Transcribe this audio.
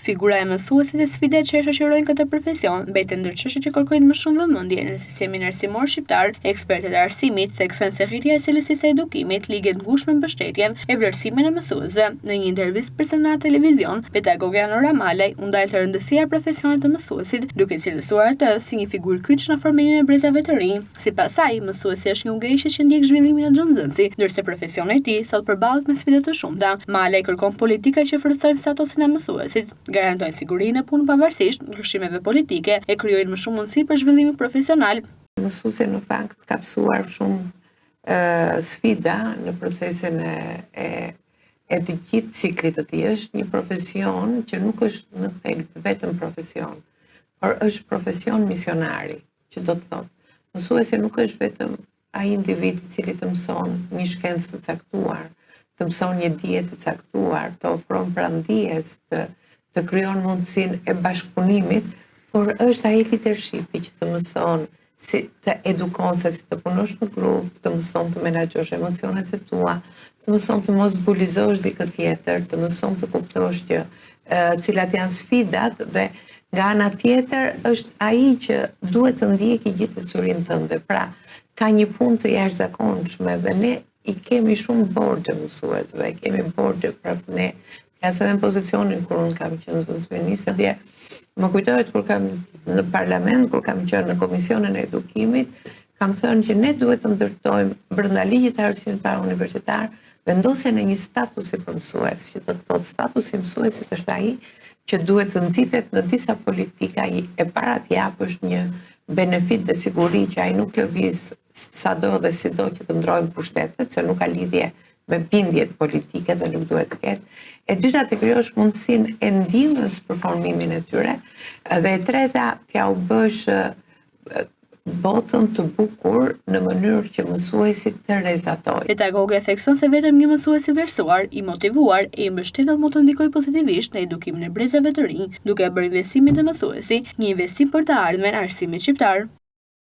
Figura e mësuesit e sfidat që e shoqërojnë këtë profesion mbeten ndër çështjet që kërkojnë më shumë vëmendje në sistemin arsimor shqiptar. Ekspertët e arsimit theksojnë se rritja e cilësisë së edukimit liget ngushtë me mbështetjen e vlerësimin e mësuesve. Në një intervistë personale televizion, pedagogja Nora Malaj u ndal të rëndësia e profesionit të mësuesit, duke cilësuar atë si një figurë kyç në formimin e brezave të rinj. Sipas saj, mësuesi është një ungëjshë që ndjek zhvillimin e çdo nxënësi, ndërsa profesioni i tij sot përballet me sfida të shumta. Malaj kërkon politika që forcojnë statusin e mësuesit, garantojnë sigurinë e punës pavarësisht ndryshimeve politike e krijojnë më shumë mundësi për zhvillimin profesional. Mësuesi në fakt ka mësuar shumë sfida në procesin e të gjithë ciklit të tij. Është një profesion që nuk është në thelb vetëm profesion, por është profesion misionari, që do të thotë, mësuesi nuk është vetëm ai individ i cili të mëson një shkencë të caktuar, të mëson një dije të caktuar, të ofron prandijes, të krijon mundësinë e bashkëpunimit, por është ai leadershipi që të mëson si të edukon se si të punosh në grup, të mëson të menaxhosh emocionet e tua, të mëson të mos bulizosh dikë tjetër, të mëson të kuptosh që cilat janë sfidat dhe nga ana tjetër është ai që duhet të ndjeki gjithë çurinë tënde. Pra, ka një punë të jashtëzakonshme dhe ne i kemi shumë borxhe mësuesve, kemi borxhe për ne. Plasë edhe në pozicionin kur unë kam qenë zëvendësministër, dhe më kujtohet kur kam në parlament, kur kam qenë në Komisionin e Edukimit, kam thënë që ne duhet të ndërtojmë brenda ligjit të arsimit parauniversitar vendosjen e një statusi për mësues, që do të thotë statusi i mësuesit është ai që duhet të nxitet në disa politika e para të japësh një benefit dhe siguri që ai nuk lëviz sado dhe sido që të ndrojnë pushtetet, se nuk ka lidhje me bindjet politike dhe nuk duhet të ketë. E dyta të krijosh mundësinë e ndihmës për formimin e tyre, dhe e treta t'ja u bësh botën të bukur në mënyrë që mësuesi të rrezatoj. Pedagogja thekson se vetëm një mësues i vlerësuar, i motivuar e i mbështetur mund të ndikojë pozitivisht në edukimin e brezave të rinj, duke bërë investimin e mësuesi një investim për të ardhmen e arsimit shqiptar.